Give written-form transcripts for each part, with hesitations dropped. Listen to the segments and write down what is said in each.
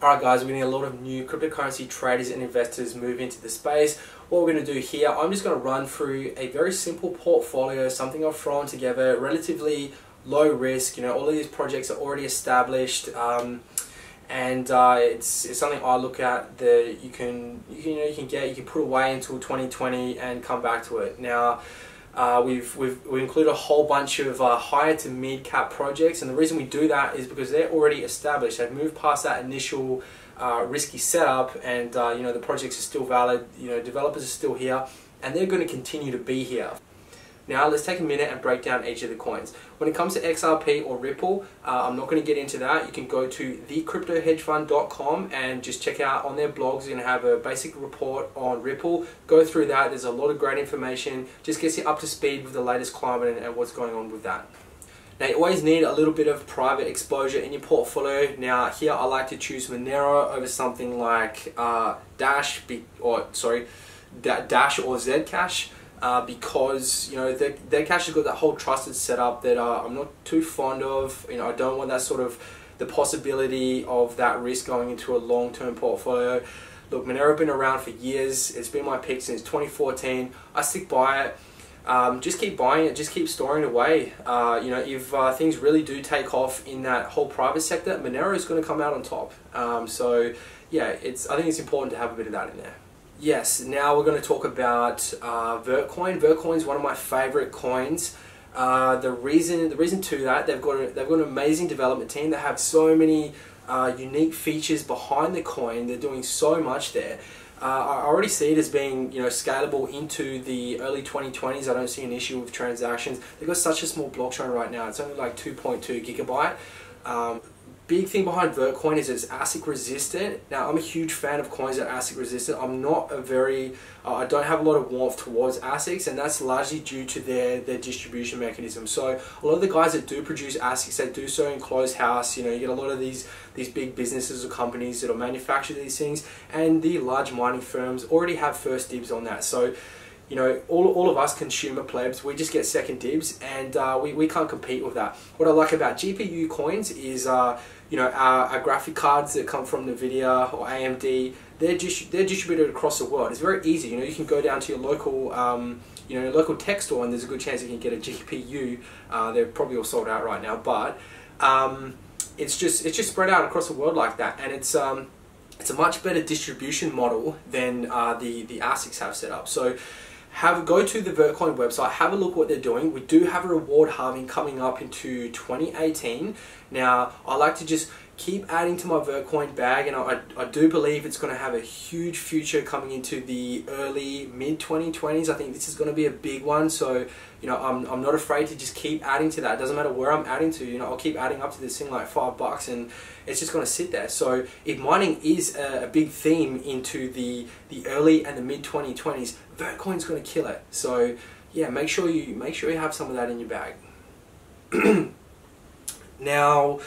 Alright guys, we're getting a lot of new cryptocurrency traders and investors move into the space. What we're going to do here, I'm just going to run through a very simple portfolio, something I've thrown together, relatively low risk. You know, all of these projects are already established, and it's something I look at that you can put away until 2020 and come back to it. Now, we've included a whole bunch of high to mid cap projects, and the reason we do that is because they're already established. They've moved past that initial risky setup, and you know, the projects are still valid. You know, developers are still here, and they're going to continue to be here. Now let's take a minute and break down each of the coins. When it comes to XRP or Ripple, I'm not going to get into that. You can go to thecryptohedgefund.com and just check out on their blogs. You're going to have a basic report on Ripple. Go through that. There's a lot of great information. Just gets you up to speed with the latest climate and what's going on with that. Now, you always need a little bit of private exposure in your portfolio. Now here I like to choose Monero over something like Dash or Zcash. Because you know their cash has got that whole trusted setup that I'm not too fond of. You know, I don't want that sort of the possibility of that risk going into a long-term portfolio. Look, Monero have been around for years. It's been my pick since 2014. I stick by it. Just keep buying it. Just keep storing it away. You know, if things really do take off in that whole private sector, Monero is going to come out on top. So yeah, I think it's important to have a bit of that in there. Yes, now we're going to talk about Vertcoin. Vertcoin is one of my favorite coins. The reason to that, they've got an amazing development team. They have so many unique features behind the coin. They're doing so much there. I already see it as being, you know, scalable into the early 2020s. I don't see an issue with transactions. They've got such a small blockchain right now. It's only like 2.2 gigabyte. Big thing behind Vertcoin is it's ASIC resistant. Now, I'm a huge fan of coins that are ASIC resistant. I'm not I don't have a lot of warmth towards ASICs, and that's largely due to their distribution mechanism. So a lot of the guys that do produce ASICs, they do so in closed house. You know, you get a lot of these big businesses or companies that will manufacture these things, and the large mining firms already have first dibs on that. So, you know, all of us consumer plebs, we just get second dibs, and we can't compete with that. What I like about GPU coins is, you know, our graphic cards that come from NVIDIA or AMD, they're distributed across the world. It's very easy. You know, you can go down to your local, you know, local tech store, and there's a good chance you can get a GPU. They're probably all sold out right now, but it's just spread out across the world like that, and it's a much better distribution model than the ASICs have set up. So go to the Vertcoin website, have a look what they're doing. We do have a reward halving coming up into 2018. Now, I like to just keep adding to my Vertcoin bag, and I do believe it's going to have a huge future coming into the early mid-2020s. I think this is going to be a big one, so you know, I'm not afraid to just keep adding to that. It doesn't matter where I'm adding to. You know, I'll keep adding up to this thing like $5, and it's just going to sit there. So if mining is a big theme into the early and the mid-2020s, Vertcoin's going to kill it. So yeah, make sure you have some of that in your bag. Now,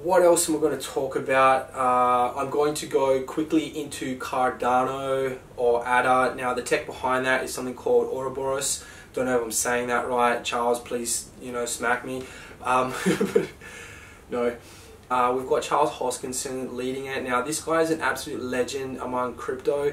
what else am I going to talk about? I'm going to go quickly into Cardano or ADA. Now, the tech behind that is something called Ouroboros. Don't know if I'm saying that right. Charles, please, you know, smack me. No. We've got Charles Hoskinson leading it. Now, this guy is an absolute legend among crypto.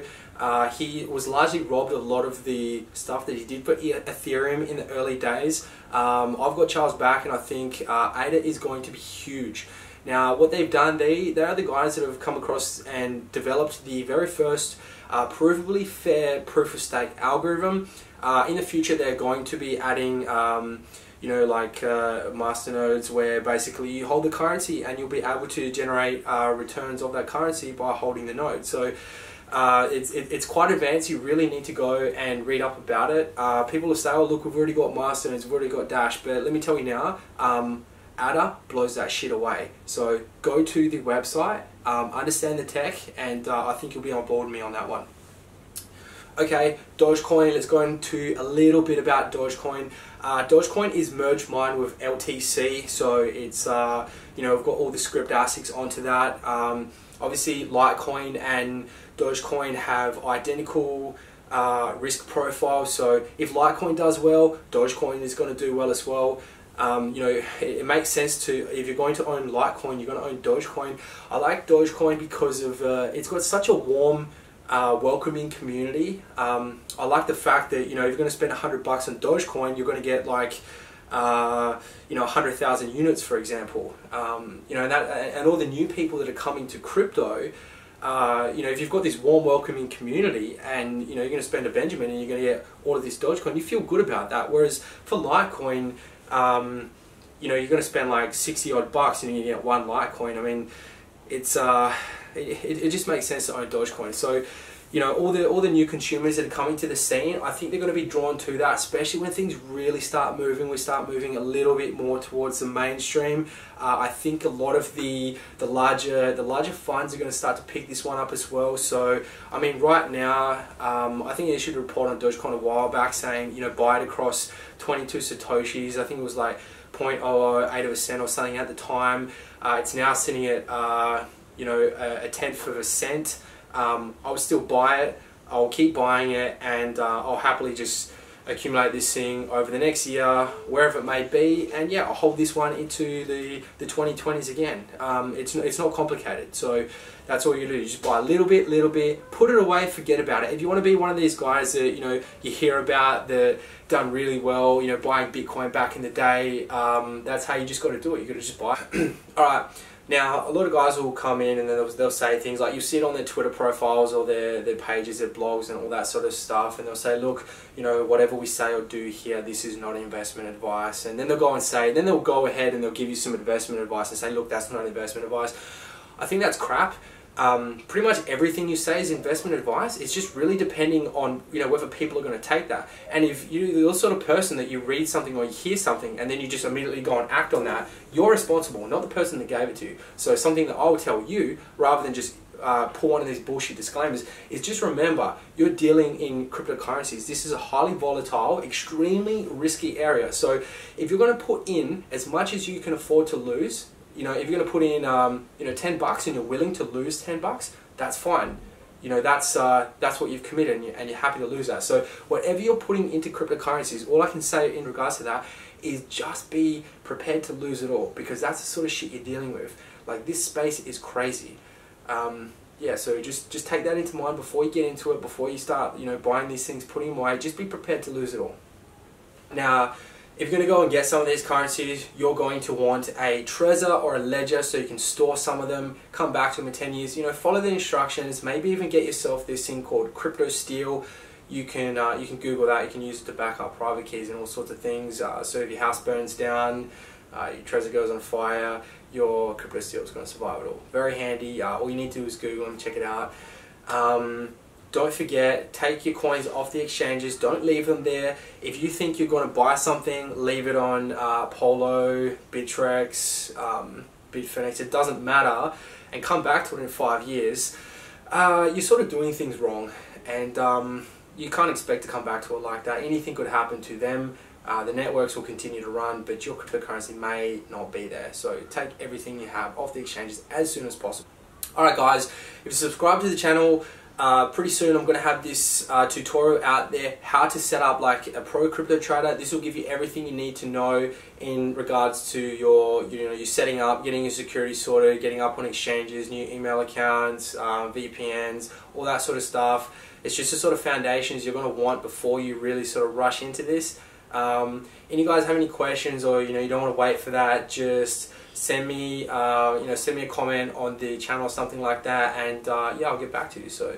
He was largely robbed of a lot of the stuff that he did for Ethereum in the early days. I've got Charles back, and I think ADA is going to be huge. Now, what they've done, they are the guys that have come across and developed the very first provably fair proof-of-stake algorithm. In the future, they're going to be adding you know, like masternodes, where basically you hold the currency and you'll be able to generate returns of that currency by holding the node. So it's quite advanced. You really need to go and read up about it. People will say, oh look, we've already got masternodes, we've already got Dash, but let me tell you now, ADA blows that shit away. So go to the website, understand the tech, and I think you'll be on board with me on that one. Okay, Dogecoin, let's go into a little bit about Dogecoin. Dogecoin is merge mined with LTC, so it's, you know, we've got all the script ASICs onto that. Obviously, Litecoin and Dogecoin have identical risk profiles, so if Litecoin does well, Dogecoin is going to do well as well. You know, it makes sense to, if you're going to own Litecoin, you're going to own Dogecoin. I like Dogecoin because of it's got such a warm, welcoming community. I like the fact that, you know, if you're going to spend $100 on Dogecoin, you're going to get like you know, 100,000 units, for example. You know, and all the new people that are coming to crypto. You know, if you've got this warm, welcoming community, and you know you're going to spend a Benjamin and you're going to get all of this Dogecoin, you feel good about that. Whereas for Litecoin, you know, you're going to spend like 60 odd bucks and you get one Litecoin. I mean, it's it just makes sense to own Dogecoin. So, you know, all the new consumers that are coming to the scene, I think they're going to be drawn to that, especially when things really start moving. We start moving a little bit more towards the mainstream. I think a lot of the larger funds are going to start to pick this one up as well. So, I mean, right now, I think they issued a report on Dogecoin a while back saying, you know, buy it across 22 Satoshis. I think it was like 0.008 of a cent or something at the time. It's now sitting at, you know, a tenth of a cent. I would still buy it, I'll keep buying it, and I'll happily just accumulate this thing over the next year, wherever it may be, and yeah, I'll hold this one into the 2020s again. It's not complicated, so that's all you do. You just buy a little bit, put it away, forget about it. If you want to be one of these guys that, you know, you hear about that done really well, you know, buying Bitcoin back in the day, that's how you just got to do it. You got to just buy it. All right. Now, a lot of guys will come in and they'll say things like, you see it on their Twitter profiles or their pages, their blogs and all that sort of stuff, and they'll say, look, you know, whatever we say or do here, this is not investment advice. And then they'll go and say, then they'll go ahead and they'll give you some investment advice and say, look, that's not investment advice. I think that's crap. Pretty much everything you say is investment advice. It's just really depending on, you know, whether people are going to take that. And if you're the sort of person that you read something or you hear something and then you just immediately go and act on that, you're responsible, not the person that gave it to you. So something that I would tell you, rather than just pull one of these bullshit disclaimers, is just remember, you're dealing in cryptocurrencies. This is a highly volatile, extremely risky area. So if you're going to put in as much as you can afford to lose, you know, if you're going to put in, you know, $10 and you're willing to lose $10, that's fine. You know, that's what you've committed, and you're happy to lose that. So whatever you're putting into cryptocurrencies, all I can say in regards to that is just be prepared to lose it all, because that's the sort of shit you're dealing with. Like, this space is crazy. Yeah, so just take that into mind before you get into it, before you start, you know, buying these things, putting them away. Just be prepared to lose it all. Now, if you're going to go and get some of these currencies, you're going to want a Trezor or a Ledger so you can store some of them, come back to them in 10 years. You know, follow the instructions, maybe even get yourself this thing called Crypto Steel. You can Google that, you can use it to back up private keys and all sorts of things. So if your house burns down, your Trezor goes on fire, your Crypto Steel is going to survive it all. Very handy. All you need to do is Google and check it out. Don't forget, take your coins off the exchanges. Don't leave them there. If you think you're going to buy something, leave it on Polo, Bittrex, Bitfinex. It doesn't matter. And come back to it in 5 years. You're sort of doing things wrong. And you can't expect to come back to it like that. Anything could happen to them. The networks will continue to run, but your cryptocurrency may not be there. So take everything you have off the exchanges as soon as possible. Alright guys, if you subscribe to the channel, pretty soon I'm going to have this tutorial out there, how to set up like a pro crypto trader. This will give you everything you need to know in regards to your, your setting up, getting your security sorted, getting up on exchanges, new email accounts, VPNs, all that sort of stuff. It's just the sort of foundations you're going to want before you really sort of rush into this. And you guys have any questions, or you don't want to wait for that, just send me send me a comment on the channel or something like that, and yeah, I'll get back to you. So